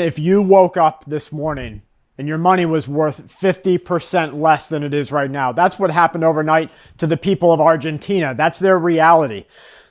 If you woke up this morning and your money was worth 50% less than it is right now, that's what happened overnight to the people of Argentina. That's their reality.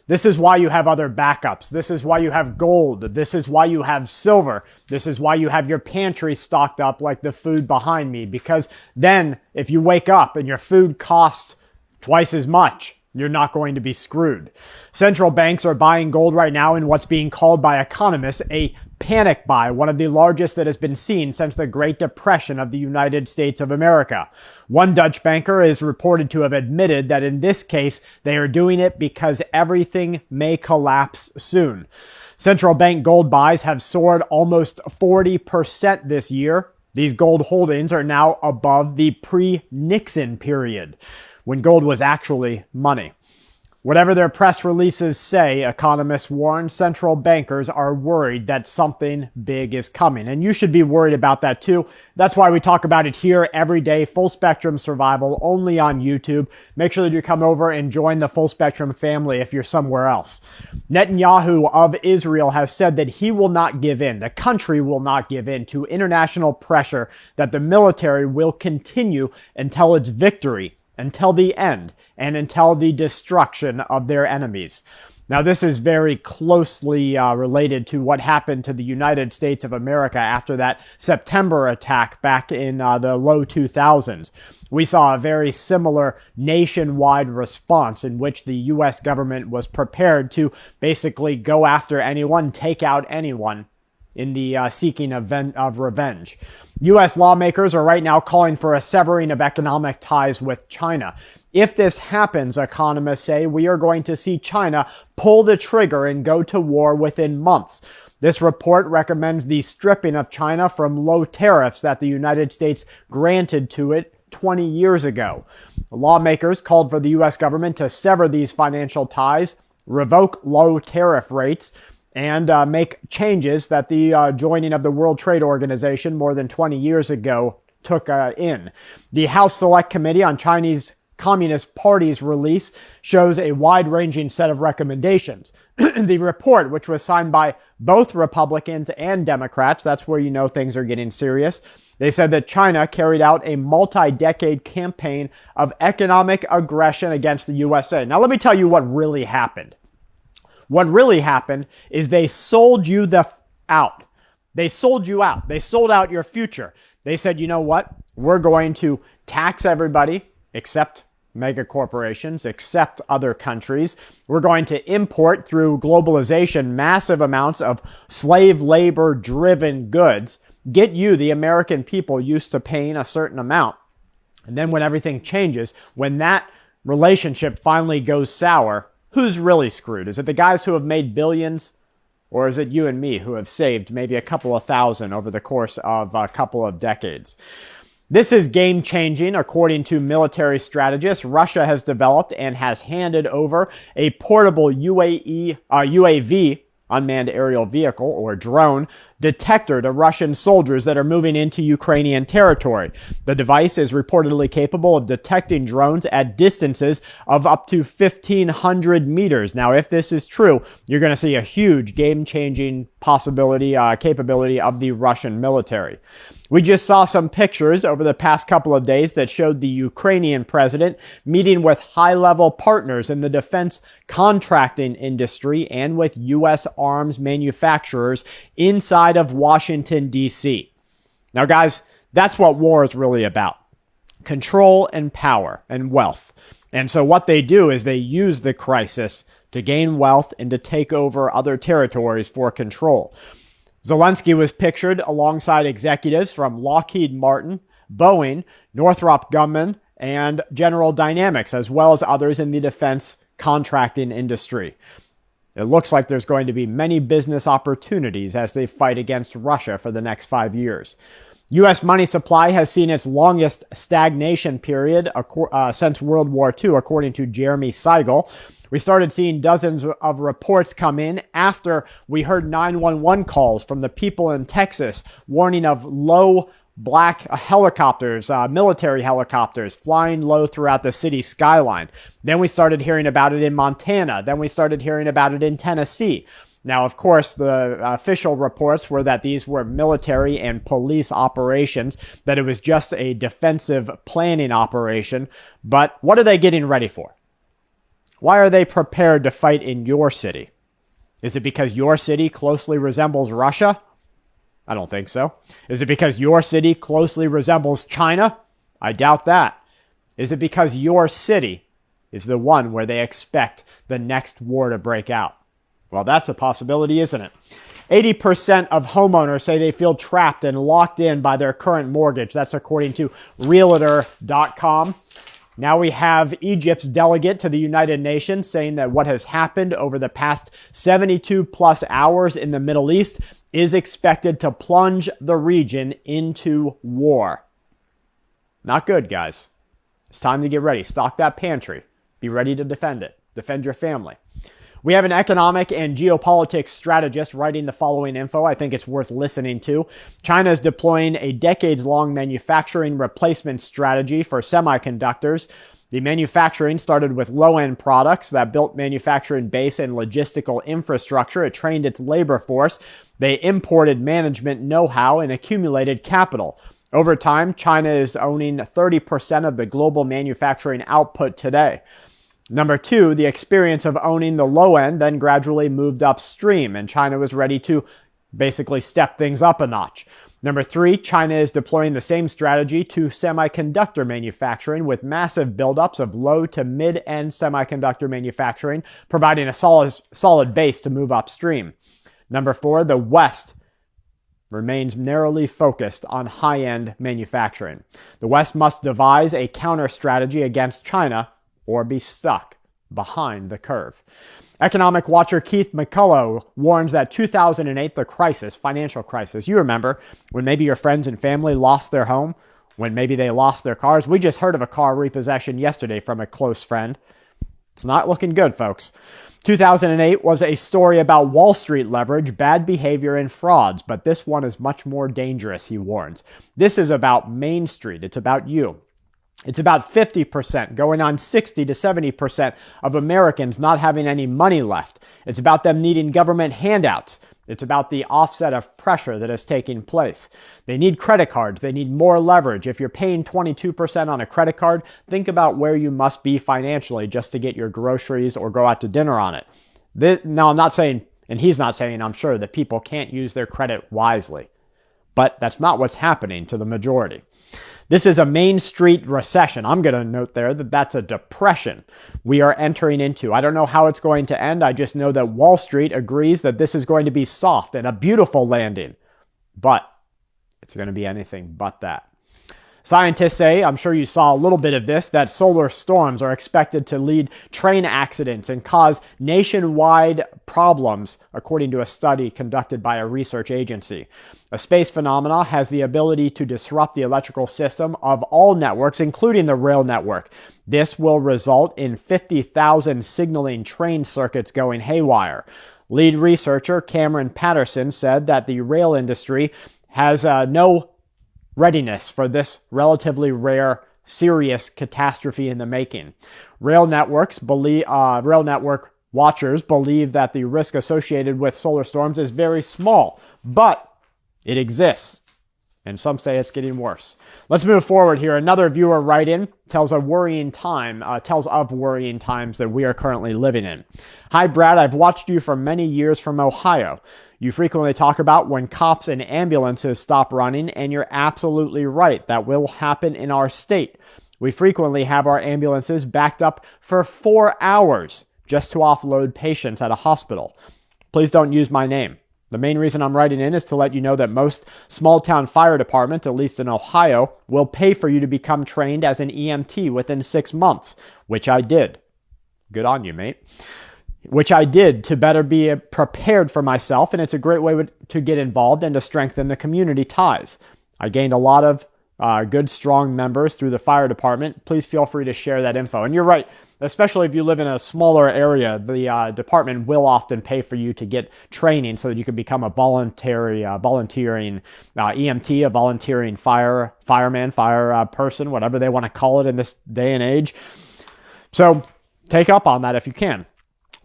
This is why you have other backups. This is why you have gold. This is why you have silver. This is why you have your pantry stocked up like the food behind me. Because then if you wake up and your food costs twice as much, you're not going to be screwed. Central banks are buying gold right now in what's being called by economists a panic buy, one of the largest that has been seen since the Great Depression of the United States of America. One Dutch banker is reported to have admitted that in this case, they are doing it because everything may collapse soon. Central bank gold buys have soared almost 40% this year. These gold holdings are now above the pre-Nixon period, when gold was actually money. Whatever their press releases say, economists warn central bankers are worried that something big is coming. And you should be worried about that too. That's why we talk about it here every day, Full Spectrum Survival, only on YouTube. Make sure that you come over and join the Full Spectrum family if you're somewhere else. Netanyahu of Israel has said that he will not give in. The country will not give in to international pressure, that the military will continue until its victory, until the end, and until the destruction of their enemies. Now, this is very closely related to what happened to the United States of America after that September attack back in the low 2000s. We saw a very similar nationwide response in which the U.S. government was prepared to basically go after anyone, take out anyone in the seeking of revenge. U.S. lawmakers are right now calling for a severing of economic ties with China. If this happens, economists say, we are going to see China pull the trigger and go to war within months. This report recommends the stripping of China from low tariffs that the United States granted to it 20 years ago. Lawmakers called for the U.S. government to sever these financial ties, revoke low tariff rates, and make changes that the joining of the World Trade Organization more than 20 years ago took in. The House Select Committee on Chinese Communist Party's release shows a wide-ranging set of recommendations. The report, which was signed by both Republicans and Democrats, that's where you know things are getting serious. They said that China carried out a multi-decade campaign of economic aggression against the USA. Now, let me tell you what really happened. What really happened is they sold you out. They sold you out. They sold out your future. They said, you know what? We're going to tax everybody except mega corporations, except other countries. We're going to import through globalization massive amounts of slave labor driven goods, get you, the American people, used to paying a certain amount. And then when everything changes, when that relationship finally goes sour, who's really screwed? Is it the guys who have made billions? Or is it you and me who have saved maybe a couple of thousand over the course of a couple of decades? This is game-changing. According to military strategists, Russia has developed and has handed over a portable UAV, unmanned aerial vehicle, or drone, detector to Russian soldiers that are moving into Ukrainian territory. The device is reportedly capable of detecting drones at distances of up to 1,500 meters. Now, if this is true, you're going to see a huge game-changing capability of the Russian military. We just saw some pictures over the past couple of days that showed the Ukrainian president meeting with high-level partners in the defense contracting industry and with U.S. arms manufacturers inside of Washington, D.C. Now, guys, that's what war is really about. Control and power and wealth. And so what they do is they use the crisis to gain wealth and to take over other territories for control. Zelensky was pictured alongside executives from Lockheed Martin, Boeing, Northrop Grumman, and General Dynamics, as well as others in the defense contracting industry. It looks like there's going to be many business opportunities as they fight against Russia for the next 5 years. U.S. money supply has seen its longest stagnation period since World War II, according to Jeremy Siegel. We started seeing dozens of reports come in after we heard 911 calls from the people in Texas warning of low black helicopters, military helicopters, flying low throughout the city skyline. Then we started hearing about it in Montana. Then we started hearing about it in Tennessee. Now, of course, the official reports were that these were military and police operations, that it was just a defensive planning operation. But what are they getting ready for? Why are they prepared to fight in your city? Is it because your city closely resembles Russia? I don't think so. Is it because your city closely resembles China? I doubt that. Is it because your city is the one where they expect the next war to break out? Well, that's a possibility, isn't it? 80% of homeowners say they feel trapped and locked in by their current mortgage. That's according to Realtor.com. Now we have Egypt's delegate to the United Nations saying that what has happened over the past 72 plus hours in the Middle East is expected to plunge the region into war. Not good, guys. It's time to get ready. Stock that pantry. Be ready to defend it. Defend your family. We have an economic and geopolitics strategist writing the following info. I think it's worth listening to. China is deploying a decades-long manufacturing replacement strategy for semiconductors. The manufacturing started with low-end products that built manufacturing base and logistical infrastructure. It trained its labor force. They imported management know-how and accumulated capital. Over time, China is owning 30% of the global manufacturing output today. Number two, the experience of owning the low end then gradually moved upstream, and China was ready to basically step things up a notch. Number three, China is deploying the same strategy to semiconductor manufacturing with massive buildups of low to mid-end semiconductor manufacturing, providing a solid base to move upstream. Number four, the West remains narrowly focused on high-end manufacturing. The West must devise a counter strategy against China or be stuck behind the curve. Economic watcher Keith McCullough warns that 2008, the crisis, financial crisis, you remember when maybe your friends and family lost their home, when maybe they lost their cars. We just heard of a car repossession yesterday from a close friend. It's not looking good, folks. 2008 was a story about Wall Street leverage, bad behavior, and frauds, but this one is much more dangerous, he warns. This is about Main Street. It's about you. It's about 50%, going on 60 to 70% of Americans not having any money left. It's about them needing government handouts. It's about the offset of pressure that is taking place. They need credit cards. They need more leverage. If you're paying 22% on a credit card, think about where you must be financially just to get your groceries or go out to dinner on it. Now, I'm not saying, and he's not saying, I'm sure, that people can't use their credit wisely. But that's not what's happening to the majority. This is a Main Street recession. I'm going to note there that that's a depression we are entering into. I don't know how it's going to end. I just know that Wall Street agrees that this is going to be soft and a beautiful landing. But it's going to be anything but that. Scientists say, I'm sure you saw a little bit of this, that solar storms are expected to lead train accidents and cause nationwide problems, according to a study conducted by a research agency. A space phenomena has the ability to disrupt the electrical system of all networks, including the rail network. This will result in 50,000 signaling train circuits going haywire. Lead researcher Cameron Patterson said that the rail industry has no readiness for this relatively rare, serious catastrophe in the making. Rail network watchers believe that the risk associated with solar storms is very small, but it exists, and some say it's getting worse. Let's move forward here. Another viewer write-in tells of worrying times that we are currently living in. Hi, Brad. I've watched you for many years from Ohio. You frequently talk about when cops and ambulances stop running, and you're absolutely right. That will happen in our state. We frequently have our ambulances backed up for 4 hours just to offload patients at a hospital. Please don't use my name. The main reason I'm writing in is to let you know that most small-town fire departments, at least in Ohio, will pay for you to become trained as an EMT within 6 months, which I did. Good on you, mate. Which I did to better be prepared for myself, and it's a great way to get involved and to strengthen the community ties. I gained a lot of good, strong members through the fire department. Please feel free to share that info. And you're right, especially if you live in a smaller area, the department will often pay for you to get training so that you can become a volunteering EMT, a volunteering fireman, person, whatever they want to call it in this day and age. So take up on that if you can.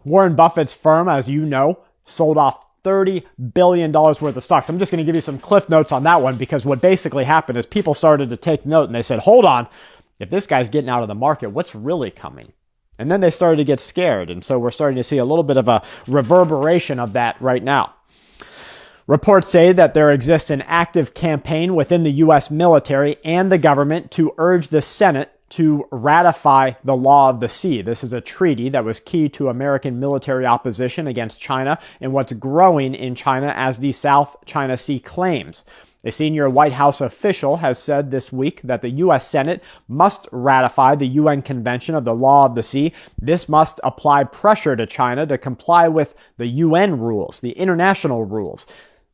Warren Buffett's firm, as you know, sold off $30 billion worth of stocks. I'm just going to give you some cliff notes on that one, because what basically happened is people started to take note and they said, hold on, if this guy's getting out of the market, what's really coming? And then they started to get scared. And so we're starting to see a little bit of a reverberation of that right now. Reports say that there exists an active campaign within the U.S. military and the government to urge the Senate to ratify the Law of the Sea. This is a treaty that was key to American military opposition against China and what's growing in China as the South China Sea claims. A senior White House official has said this week that the U.S. Senate must ratify the UN Convention of the Law of the Sea. This must apply pressure to China to comply with the UN rules, the international rules.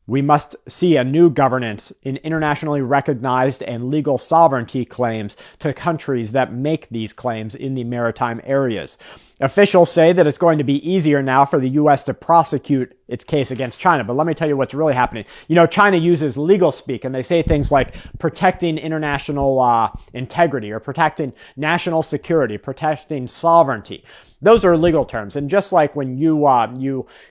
We must see a new governance in internationally recognized and legal sovereignty claims to countries that make these claims in the maritime areas. Officials say that it's going to be easier now for the U.S. to prosecute its case against China. But let me tell you what's really happening. You know, China uses legal speak, and they say things like protecting international integrity, or protecting national security, protecting sovereignty. Those are legal terms. And just like when you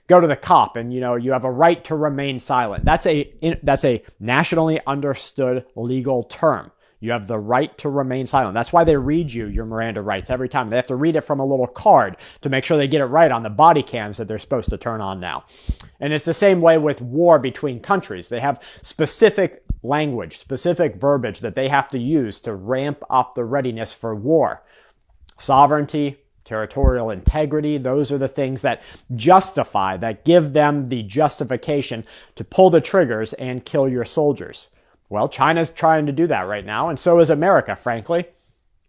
go to the cop and you have a right to remain silent, that's a nationally understood legal term. You have the right to remain silent. That's why they read you your Miranda rights every time. They have to read it from a little card to make sure they get it right on the body cams that they're supposed to turn on now. And it's the same way with war between countries. They have specific language, specific verbiage that they have to use to ramp up the readiness for war. Sovereignty, territorial integrity, those are the things that justify, that give them the justification to pull the triggers and kill your soldiers. Well, China's trying to do that right now, and so is America, frankly.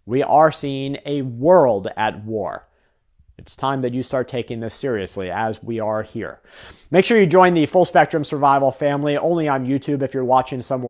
We are seeing a world at war. It's time that you start taking this seriously, as we are here. Make sure you join the Full Spectrum Survival family, only on YouTube if you're watching somewhere.